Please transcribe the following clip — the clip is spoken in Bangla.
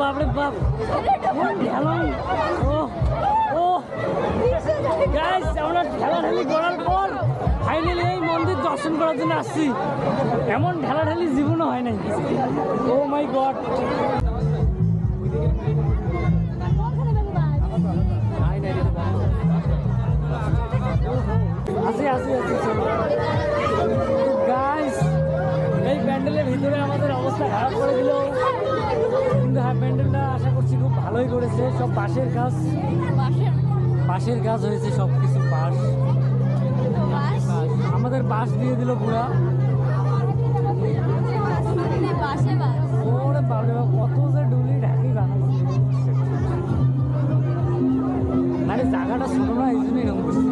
বাপরে বাপ ঢেলাম। ও ও গাইস, আমরা ঢেলাঢেলি করার পর ফাইনালি এই মন্দির দর্শন করার জন্য আসছি। এমন ঢেলাঢেলি জীবনও হয় নাই। ও মাই গড, আসি আসি আসি গাইস, এই প্যান্ডেলের ভিতরে আমাদের অবস্থা খারাপ করে দিল, কিন্তু হ্যাঁ প্যান্ডেলটা আশা করছি খুব ভালোই করেছে। সব বাঁশের কাজ, বাঁশের কাজ হয়েছে, সব কিছু বাঁশ, আমাদের বাঁশ দিয়ে দিল পুরা। ওরে বাবরে বাপ, কত যে ডুলি ঢাকি বানাচ্ছে, মানে জায়গাটা ছোট না, এই জন্যই এরকম করছে।